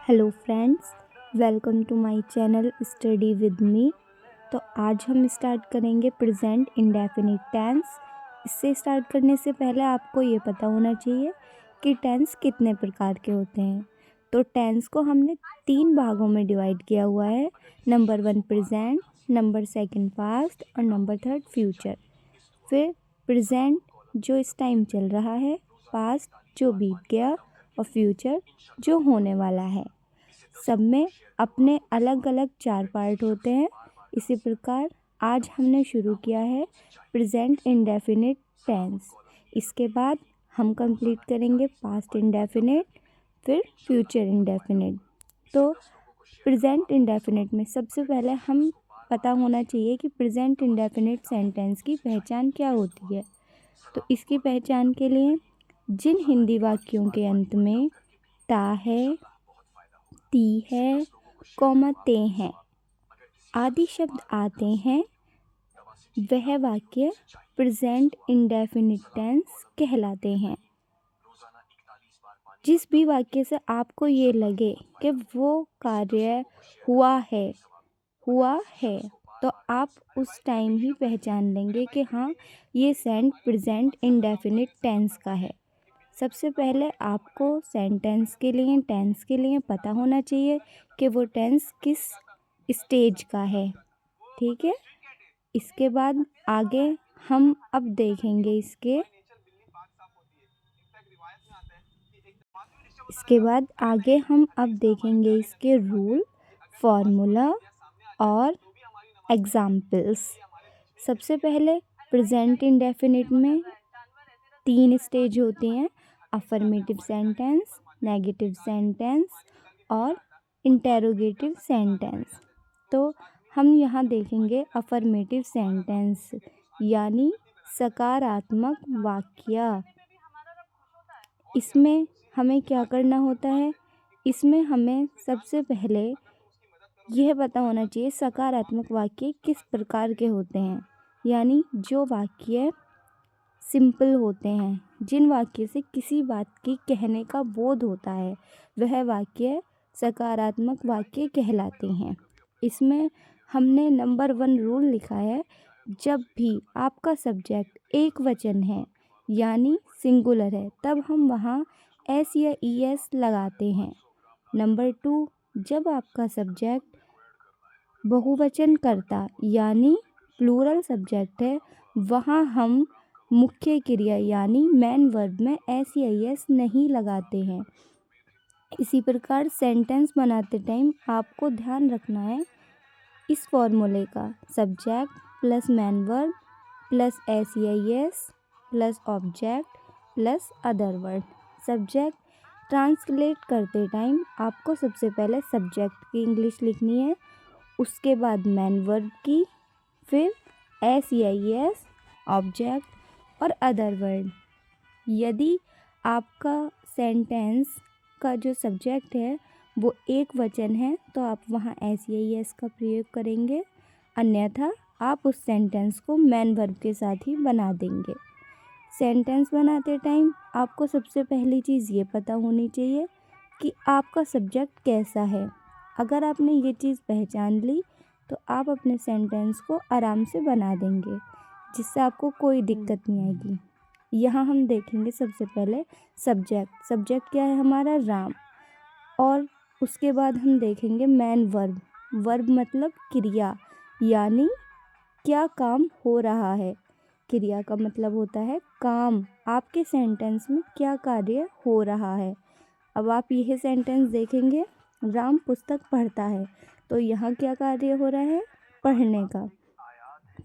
Hello friends, welcome to my channel study with me. तो आज हम स्टार्ट करेंगे प्रेजेंट इंडेफिनिट टेंस। इससे स्टार्ट करने से पहले आपको ये पता होना चाहिए कि टेंस कितने प्रकार के होते हैं। तो टेंस को हमने 3 भागों में डिवाइड किया हुआ है। नंबर 1 प्रेजेंट, नंबर 2 पास्ट और नंबर 3 फ्यूचर। फिर प्रेजेंट जो इस टाइम चल रहा है, पास्ट जो बीत गया और फ्यूचर जो होने वाला है। सब में अपने अलग अलग 4 पार्ट होते हैं। इसी प्रकार आज हमने शुरू किया है प्रेजेंट इंडेफिनिट टेंस। इसके बाद हम कंप्लीट करेंगे पास्ट इंडेफिनिट, फिर फ्यूचर इंडेफिनिट। तो प्रेजेंट इंडेफिनिट में सबसे पहले हम पता होना चाहिए कि प्रेजेंट इंडेफिनिट सेंटेंस की पहचान क्या होती है। तो इसकी पहचान के लिए जिन हिंदी वाक्यों के अंत में ता है, ती है, कॉमा ते हैं आदि शब्द आते हैं, वह वाक्य प्रेजेंट इंडेफिनिट टेंस कहलाते हैं। जिस भी वाक्य से आपको ये लगे कि वो कार्य हुआ है तो आप उस टाइम ही पहचान लेंगे कि हाँ, ये सेंट प्रेजेंट इंडेफिनिट टेंस का है। सबसे पहले आपको सेंटेंस के लिए, टेंस के लिए पता होना चाहिए कि वो टेंस किस स्टेज का है। ठीक है, इसके बाद आगे हम अब देखेंगे इसके रूल, फॉर्मूला और एग्जाम्पल्स। सबसे पहले प्रेजेंट इंडेफिनिट में 3 स्टेज होते हैं: अफर्मेटिव सेंटेंस, नेगेटिव सेंटेंस और इंटेरोगेटिव सेंटेंस। तो हम यहाँ देखेंगे अफर्मेटिव सेंटेंस यानी सकारात्मक वाक्य। इसमें हमें क्या करना होता है? इसमें हमें सबसे पहले यह पता होना चाहिए सकारात्मक वाक्य किस प्रकार के होते हैं। यानी जो वाक्य सिंपल होते हैं, जिन वाक्य से किसी बात की कहने का बोध होता है, वह वाक्य सकारात्मक वाक्य कहलाते हैं। इसमें हमने नंबर 1 रूल लिखा है, जब भी आपका सब्जेक्ट एक वचन है यानी सिंगुलर है, तब हम वहाँ एस या ई एस लगाते हैं। नंबर 2, जब आपका सब्जेक्ट बहुवचन कर्ता यानी प्लूरल सब्जेक्ट है, वहाँ हम मुख्य क्रिया यानी मेन वर्ब में एस या ई एस नहीं लगाते हैं। इसी प्रकार सेंटेंस बनाते टाइम आपको ध्यान रखना है इस फॉर्मूले का: subject plus main verb plus S या E S plus object plus other word. Subject translate करते टाइम आपको सबसे पहले सब्जेक्ट की इंग्लिश लिखनी है, उसके बाद मेन वर्ब की, फिर एस या ई एस, ऑब्जेक्ट और अदर वर्ड। यदि आपका सेंटेंस का जो सब्जेक्ट है वो एक वचन है तो आप वहाँ एस या ई एस का प्रयोग करेंगे, अन्यथा आप उस सेंटेंस को मेन वर्ब के साथ ही बना देंगे। सेंटेंस बनाते टाइम आपको सबसे पहली चीज़ ये पता होनी चाहिए कि आपका सब्जेक्ट कैसा है। अगर आपने ये चीज़ पहचान ली तो आप अपने सेंटेंस को आराम से बना देंगे, जिससे आपको कोई दिक्कत नहीं आएगी। यहाँ हम देखेंगे सबसे पहले सब्जेक्ट क्या है हमारा? राम। और उसके बाद हम देखेंगे मेन वर्ब मतलब क्रिया, यानी क्या काम हो रहा है। क्रिया का मतलब होता है काम। आपके सेंटेंस में क्या कार्य हो रहा है। अब आप यह सेंटेंस देखेंगे, राम पुस्तक पढ़ता है, तो यहाँ क्या कार्य हो रहा है? पढ़ने का।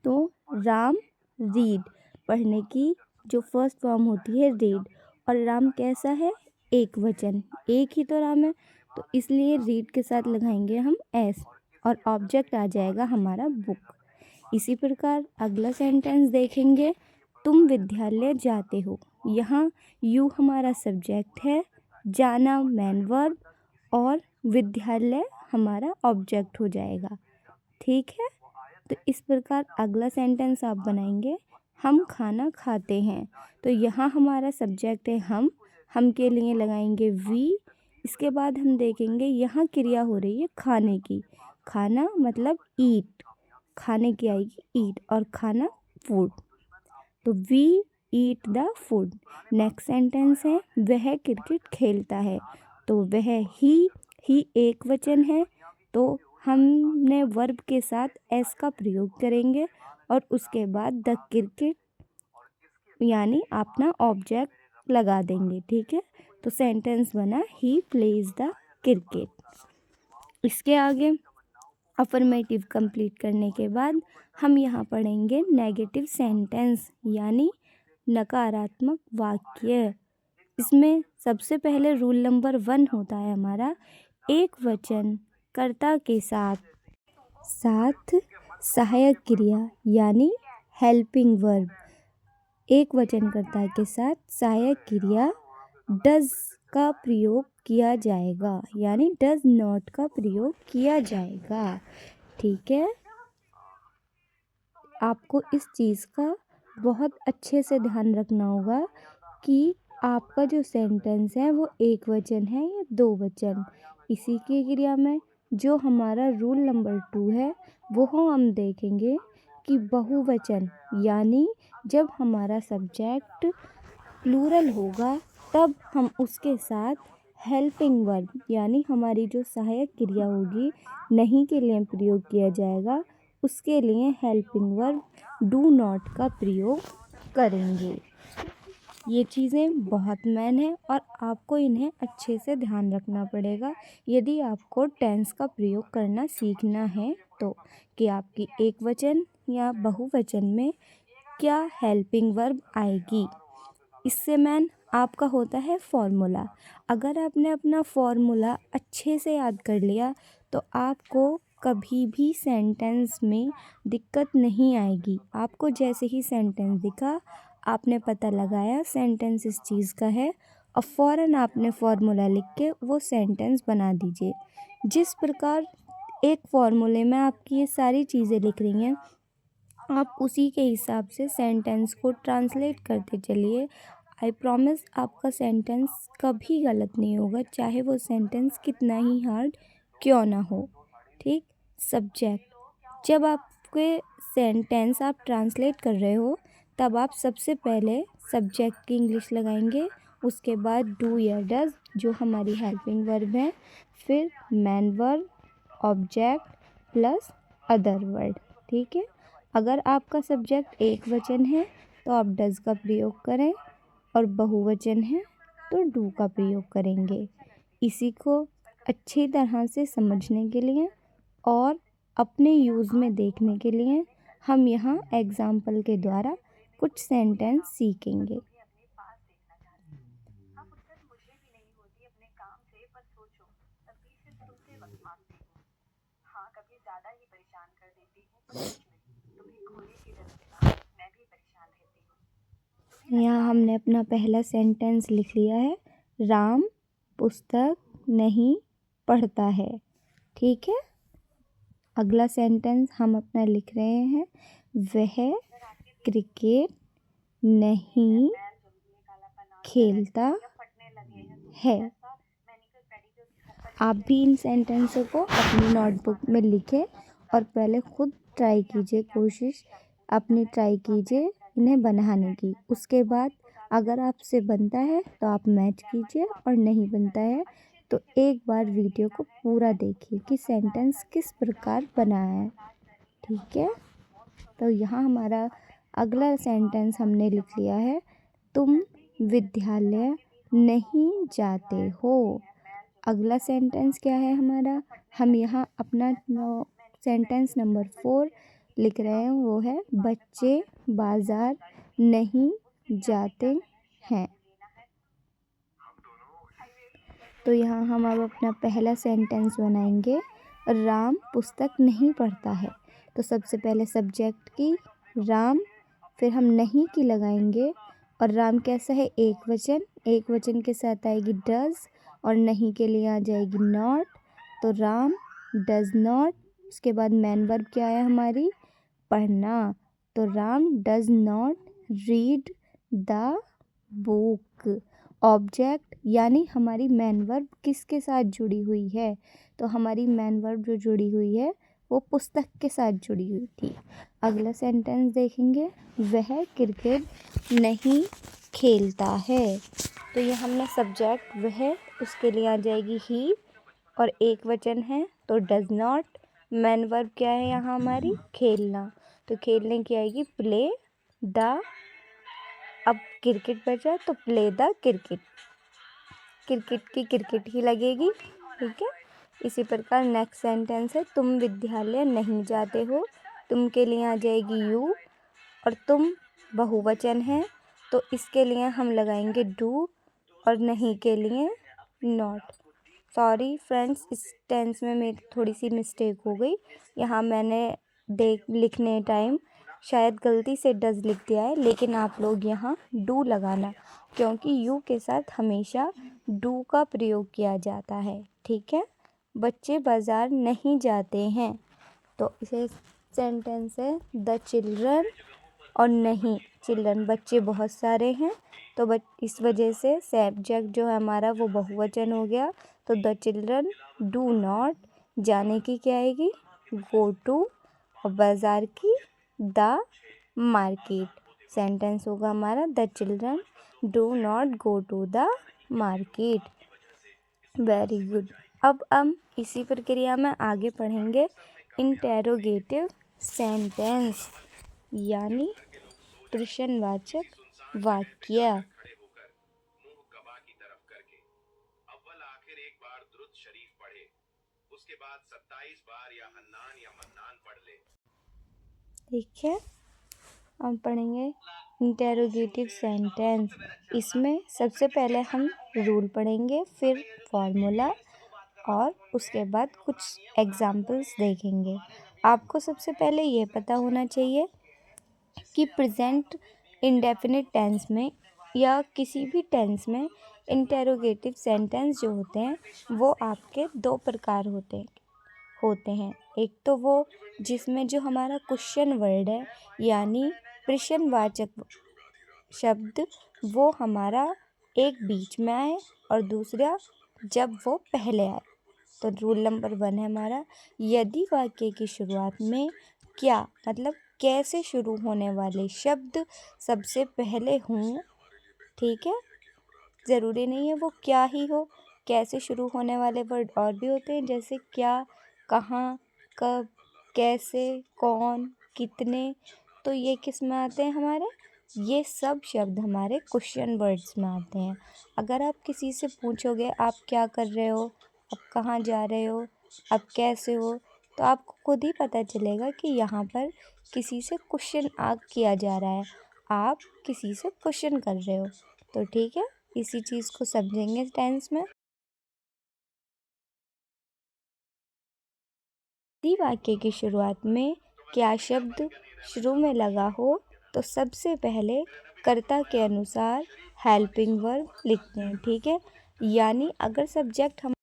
तो राम रीड, पढ़ने की जो फर्स्ट फॉर्म होती है रीड, और राम कैसा है? एक वचन, एक ही तो राम है, तो इसलिए रीड के साथ लगाएंगे हम एस और ऑब्जेक्ट आ जाएगा हमारा बुक। इसी प्रकार अगला सेंटेंस देखेंगे, तुम विद्यालय जाते हो। यहाँ यू हमारा सब्जेक्ट है, जाना मेन वर्ब और विद्यालय हमारा ऑब्जेक्ट हो जाएगा। ठीक है, तो इस प्रकार अगला सेंटेंस आप बनाएंगे, हम खाना खाते हैं। तो यहाँ हमारा सब्जेक्ट है हम के लिए लगाएंगे वी, इसके बाद हम देखेंगे यहाँ क्रिया हो रही है खाने की। खाना मतलब ईट, खाने की आएगी ईट और खाना फूड, तो we eat the food. Next sentence है वह क्रिकेट खेलता है, तो वह ही एक वचन है, तो हमने वर्ब के साथ एस का प्रयोग करेंगे और उसके बाद द क्रिकेट यानी अपना ऑब्जेक्ट लगा देंगे। ठीक है, तो सेंटेंस बना ही प्लेज द क्रिकेट। इसके आगे अफर्मेटिव कंप्लीट करने के बाद हम यहाँ पढ़ेंगे नेगेटिव सेंटेंस यानी नकारात्मक वाक्य। इसमें सबसे पहले रूल नंबर 1 होता है हमारा एक वचन कर्ता के साथ सहायक क्रिया यानी हेल्पिंग वर्ब। एक वचन कर्ता के साथ सहायक क्रिया डज का प्रयोग किया जाएगा यानी डज नॉट का प्रयोग किया जाएगा। ठीक है, आपको इस चीज़ का बहुत अच्छे से ध्यान रखना होगा कि आपका जो सेंटेंस है वो एक वचन है या दो वचन। इसी की क्रिया में जो हमारा रूल नंबर 2 है वो हम देखेंगे कि बहुवचन यानी जब हमारा सब्जेक्ट प्लूरल होगा तब हम उसके साथ हेल्पिंग वर्ब यानी हमारी जो सहायक क्रिया होगी नहीं के लिए प्रयोग किया जाएगा, उसके लिए हेल्पिंग वर्ब डू नॉट का प्रयोग करेंगे। ये चीज़ें बहुत मेन है और आपको इन्हें अच्छे से ध्यान रखना पड़ेगा यदि आपको टेंस का प्रयोग करना सीखना है तो, कि आपकी एक वचन या बहुवचन में क्या हेल्पिंग वर्ब आएगी। इससे मेन आपका होता है फॉर्मूला। अगर आपने अपना फॉर्मूला अच्छे से याद कर लिया तो आपको कभी भी सेंटेंस में दिक्कत नहीं आएगी। आपको जैसे ही सेंटेंस दिखा आपने पता लगाया सेंटेंस इस चीज़ का है और फ़ौरन आपने फॉर्मूला लिख के वो सेंटेंस बना दीजिए। जिस प्रकार एक फॉर्मूले में आपकी ये सारी चीज़ें लिख रही हैं आप उसी के हिसाब से सेंटेंस को ट्रांसलेट करते चलिए। आई प्रॉमिस आपका सेंटेंस कभी गलत नहीं होगा, चाहे वो सेंटेंस कितना ही हार्ड क्यों ना हो। ठीक, सब्जेक्ट जब आपके सेंटेंस आप ट्रांसलेट कर रहे हो तब आप सबसे पहले सब्जेक्ट की इंग्लिश लगाएंगे, उसके बाद डू या डज जो हमारी हेल्पिंग वर्ब है, फिर man verb, object plus other word. ठीक है, अगर आपका सब्जेक्ट एक वचन है तो आप डज का प्रयोग करें और बहुवचन है तो डू का प्रयोग करेंगे। इसी को अच्छी तरह से समझने के लिए और अपने यूज़ में देखने के लिए हम यहाँ एग्जाम्पल के द्वारा कुछ सेंटेंस सीखेंगे। यहाँ हमने अपना पहला सेंटेंस लिख लिया है, राम पुस्तक नहीं पढ़ता है। ठीक है, अगला सेंटेंस हम अपना लिख रहे हैं, वह क्रिकेट नहीं खेलता है। आप भी इन सेंटेंसों को अपनी नोटबुक में लिखें और पहले खुद ट्राई कीजिए, कोशिश अपनी ट्राई कीजिए इन्हें बनाने की। उसके बाद अगर आपसे बनता है तो आप मैच कीजिए और नहीं बनता है तो एक बार वीडियो को पूरा देखिए कि सेंटेंस किस प्रकार बना है। ठीक है, तो यहाँ हमारा अगला सेंटेंस हमने लिख लिया है, तुम विद्यालय नहीं जाते हो। अगला सेंटेंस क्या है हमारा, हम यहाँ अपना सेंटेंस नंबर 4 लिख रहे हैं, वो है बच्चे बाजार नहीं जाते हैं। तो यहाँ हम अब अपना पहला सेंटेंस बनाएंगे, राम पुस्तक नहीं पढ़ता है। तो सबसे पहले सब्जेक्ट की राम, फिर हम नहीं की लगाएंगे और राम कैसा है, एक वचन, एक वचन के साथ आएगी डज और नहीं के लिए आ जाएगी नॉट, तो राम डज नॉट। उसके बाद मैन वर्ब क्या है हमारी, पढ़ना, तो Ram does not read the book. Object यानी हमारी मेन वर्ब किसके साथ जुड़ी हुई है, तो हमारी मेन वर्ब जो जुड़ी हुई है वो पुस्तक के साथ जुड़ी हुई थी। अगला सेंटेंस देखेंगे, वह क्रिकेट नहीं खेलता है। तो ये हमने सब्जेक्ट वह, उसके लिए आ जाएगी ही, और एक वचन है तो डज नॉट। मेन वर्ब क्या है यहाँ हमारी, खेलना, तो खेलने की आएगी प्ले द। अब क्रिकेट बचा तो प्ले द क्रिकेट, क्रिकेट की क्रिकेट ही लगेगी, ठीक है। इसी प्रकार नेक्स्ट सेंटेंस है, तुम विद्यालय नहीं जाते हो। तुम के लिए आ जाएगी यू, और तुम बहुवचन है तो इसके लिए हम लगाएंगे डू, और नहीं के लिए नॉट। सॉरी फ्रेंड्स, इस टेंस में मेरी थोड़ी सी मिस्टेक हो गई। यहाँ मैंने लिखने टाइम शायद गलती से डज लिख दिया है, लेकिन आप लोग यहाँ डू लगाना, क्योंकि यू के साथ हमेशा डू का प्रयोग किया जाता है, ठीक है। बच्चे बाज़ार नहीं जाते हैं, तो इसे सेंटेंस है द चिल्ड्रन, और नहीं चिल्ड्रन बच्चे बहुत सारे हैं, तो इस वजह से सब्जेक्ट जो है हमारा वो बहुवचन हो गया, तो द चिल्ड्रन डू नॉट। जाने की क्या आएगी, गो टू, और बाज़ार की द मार्केट। सेंटेंस होगा हमारा the children do not go to the market. Very good. अब हम इसी प्रक्रिया में आगे पढ़ेंगे इंटेरोगेटिव सेंटेंस, यानी प्रश्नवाचक वाक्य। ठीक है, हम पढ़ेंगे इंटेरोगेटिव सेंटेंस। इसमें सबसे पहले हम रूल पढ़ेंगे, फिर फॉर्मूला, और उसके बाद कुछ एग्जाम्पल्स देखेंगे। आपको सबसे पहले ये पता होना चाहिए कि प्रेजेंट इंडेफिनिट टेंस में या किसी भी टेंस में इंटेरोगेटिव सेंटेंस जो होते हैं वो आपके दो प्रकार होते हैं। एक तो वो जिसमें जो हमारा क्वेश्चन वर्ड है, यानी प्रश्नवाचक शब्द, वो हमारा एक बीच में आए, और दूसरा जब वो पहले आए। तो रूल नंबर 1 है हमारा, यदि वाक्य की शुरुआत में क्या मतलब कैसे शुरू होने वाले शब्द सबसे पहले हों, ठीक है। ज़रूरी नहीं है वो क्या ही हो, कैसे शुरू होने वाले वर्ड और भी होते हैं, जैसे क्या, कहाँ, कब, कैसे, कौन, कितने। तो ये किस में आते हैं हमारे, ये सब शब्द हमारे क्वेश्चन वर्ड्स में आते हैं। अगर आप किसी से पूछोगे आप क्या कर रहे हो, आप कहाँ जा रहे हो, आप कैसे हो, तो आपको खुद ही पता चलेगा कि यहाँ पर किसी से क्वेश्चन किया जा रहा है, आप किसी से क्वेश्चन कर रहे हो। तो ठीक है, इसी चीज़ को समझेंगे टेंस में। यदि वाक्य की शुरुआत में क्या शब्द शुरू में लगा हो तो सबसे पहले कर्ता के अनुसार हेल्पिंग वर्ब लिखते हैं, ठीक है। यानी अगर सब्जेक्ट हम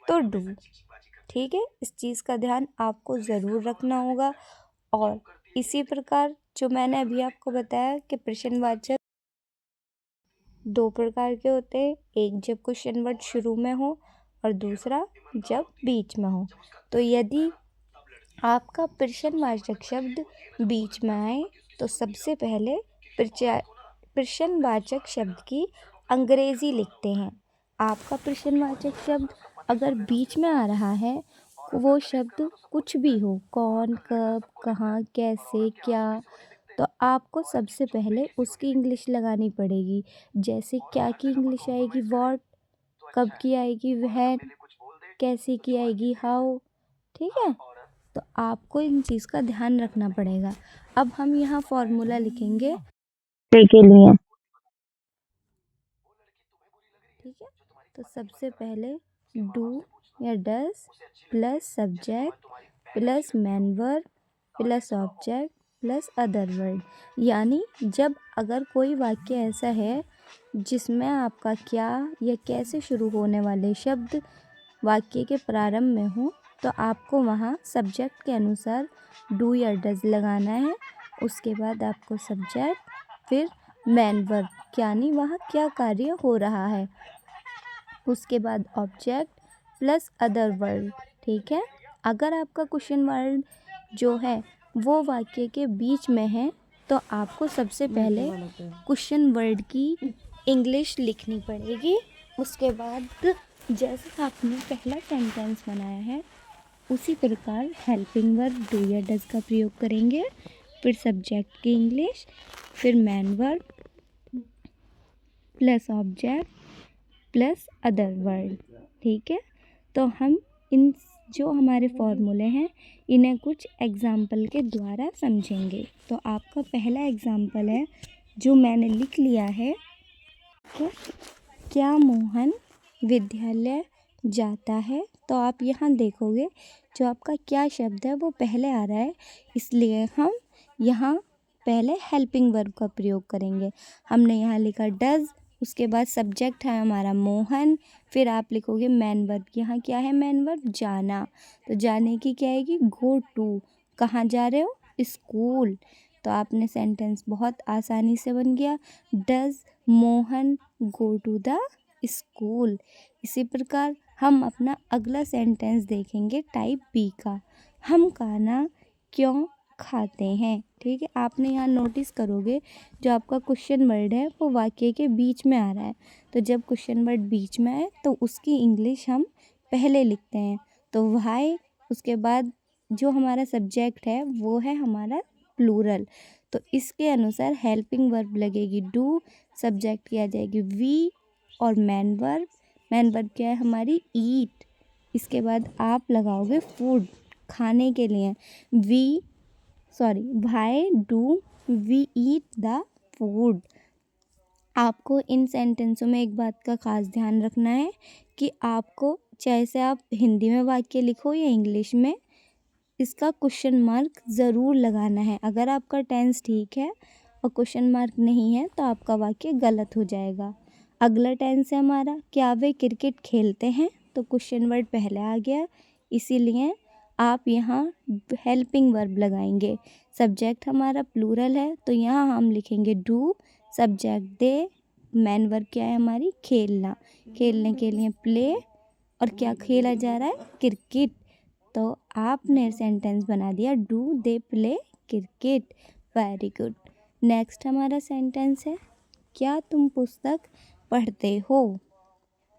तो डू, ठीक है। इस चीज़ का ध्यान आपको ज़रूर रखना होगा। और इसी प्रकार जो मैंने अभी आपको बताया कि प्रश्नवाचक दो प्रकार के होते हैं, एक जब क्वेश्चन वर्ड शुरू में हो और दूसरा जब बीच में हो। तो यदि आपका प्रश्नवाचक शब्द बीच में आए तो सबसे पहले प्रश्नवाचक शब्द की अंग्रेजी लिखते हैं। आपका प्रश्नवाचक शब्द अगर बीच में आ रहा है, वो शब्द कुछ भी हो, कौन, कब, कहाँ, कैसे, क्या, तो आपको सबसे पहले उसकी इंग्लिश लगानी पड़ेगी। जैसे क्या की इंग्लिश आएगी व्हाट, कब की आएगी व्हेन, कैसे की आएगी हाउ, ठीक है। तो आपको इन चीज़ का ध्यान रखना पड़ेगा। अब हम यहाँ फॉर्मूला लिखेंगे के लिए, ठीक है। तो सबसे पहले डू या does plus subject plus main verb plus object plus other word. यानी जब अगर कोई वाक्य ऐसा है जिसमें आपका क्या या कैसे शुरू होने वाले शब्द वाक्य के प्रारंभ में हो, तो आपको वहाँ सब्जेक्ट के अनुसार डू या डज लगाना है। उसके बाद आपको सब्जेक्ट फिर मैन वर्ब यानी वहाँ क्या कार्य हो रहा है, उसके बाद ऑब्जेक्ट प्लस अदर वर्ड। ठीक है, अगर आपका क्वेश्चन वर्ड जो है वो वाक्य के बीच में है तो आपको सबसे पहले क्वेश्चन वर्ड की इंग्लिश लिखनी पड़ेगी। उसके बाद जैसे आपने पहला सेंटेंस बनाया है उसी प्रकार हेल्पिंग वर्ब डू या डज का प्रयोग करेंगे, फिर सब्जेक्ट की इंग्लिश, फिर man verb plus object plus other word. ठीक है, तो हम इन जो हमारे फॉर्मूले हैं इन्हें कुछ एग्जाम्पल के द्वारा समझेंगे। तो आपका पहला एग्जाम्पल है जो मैंने लिख लिया है कि क्या मोहन विद्यालय जाता है। तो आप यहाँ देखोगे जो आपका क्या शब्द है वो पहले आ रहा है, इसलिए हम यहाँ पहले हेल्पिंग वर्ब का प्रयोग करेंगे। हमने यहाँ लिखा डज, उसके बाद सब्जेक्ट है हमारा मोहन, फिर आप लिखोगे मैन वर्ब। यहाँ क्या है मैन वर्ब, जाना। तो जाने की क्या आएगी, गो टू। कहाँ जा रहे हो, स्कूल। तो आपने सेंटेंस बहुत आसानी से बन गया, does Mohan go to the school. इसी प्रकार हम अपना अगला सेंटेंस देखेंगे टाइप बी का, हम खाना क्यों खाते हैं। ठीक है, आपने यहाँ नोटिस करोगे जो आपका क्वेश्चन वर्ड है वो वाक्य के बीच में आ रहा है। तो जब क्वेश्चन वर्ड बीच में आए तो उसकी इंग्लिश हम पहले लिखते हैं। तो व्हाई, उसके बाद जो हमारा सब्जेक्ट है वो है हमारा प्लूरल, तो इसके अनुसार हेल्पिंग वर्ब लगेगी डू, सब्जेक्ट की आ जाएगी वी, और मैन वर्ब क्या है हमारी ईट। इसके बाद आप लगाओगे फूड, खाने के लिए, why do we eat the food. आपको इन सेंटेंसों में एक बात का खास ध्यान रखना है कि आपको चाहे से आप हिंदी में वाक्य लिखो या इंग्लिश में, इसका क्वेश्चन मार्क ज़रूर लगाना है। अगर आपका टेंस ठीक है और क्वेश्चन मार्क नहीं है तो आपका वाक्य गलत हो जाएगा। अगला टेंस है हमारा, क्या वे क्रिकेट खेलते हैं। तो क्वेश्चन वर्ड पहले आ गया, इसीलिए आप यहाँ हेल्पिंग वर्ब लगाएंगे। सब्जेक्ट हमारा प्लूरल है तो यहाँ हम लिखेंगे do, subject they, man verb क्या है हमारी खेलना, खेलने के लिए प्ले, और क्या खेला जा रहा है, क्रिकेट। तो आपने सेंटेंस बना दिया do they play cricket, very good. Next हमारा सेंटेंस है, क्या तुम पुस्तक पढ़ते हो।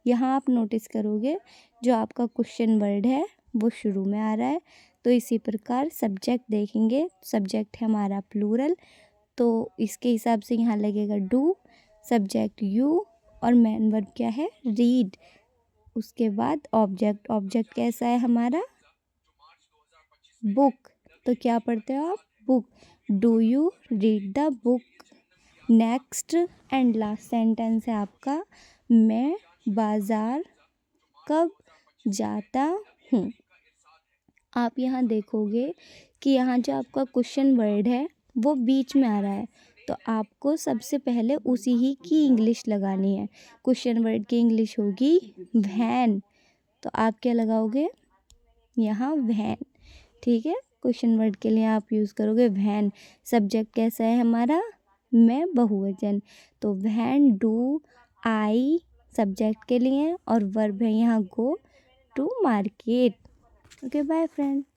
यहाँ आप नोटिस करोगे जो आपका क्वेश्चन वर्ड है वो शुरू में आ रहा है। तो इसी प्रकार सब्जेक्ट देखेंगे, सब्जेक्ट है हमारा प्लूरल, तो इसके हिसाब से यहाँ लगेगा डू, सब्जेक्ट यू, और मैन वर्ब क्या है रीड। उसके बाद ऑब्जेक्ट कैसा है हमारा बुक, तो क्या पढ़ते हो आप, book, do you read the book. Next and last sentence है आपका, मैं बाज़ार कब जाता हूँ। आप यहाँ देखोगे कि यहाँ जो आपका क्वेश्चन वर्ड है वो बीच में आ रहा है, तो आपको सबसे पहले उसी ही की इंग्लिश लगानी है। क्वेश्चन वर्ड की इंग्लिश होगी वैन, तो आप क्या लगाओगे यहाँ वैन। ठीक है, क्वेश्चन वर्ड के लिए आप यूज़ करोगे वैन। सब्जेक्ट कैसा है हमारा, मैं बहुवचन, तो वैन डू आई सब्जेक्ट के लिए, और वर्ब है यहाँ go to market. Okay, bye friend.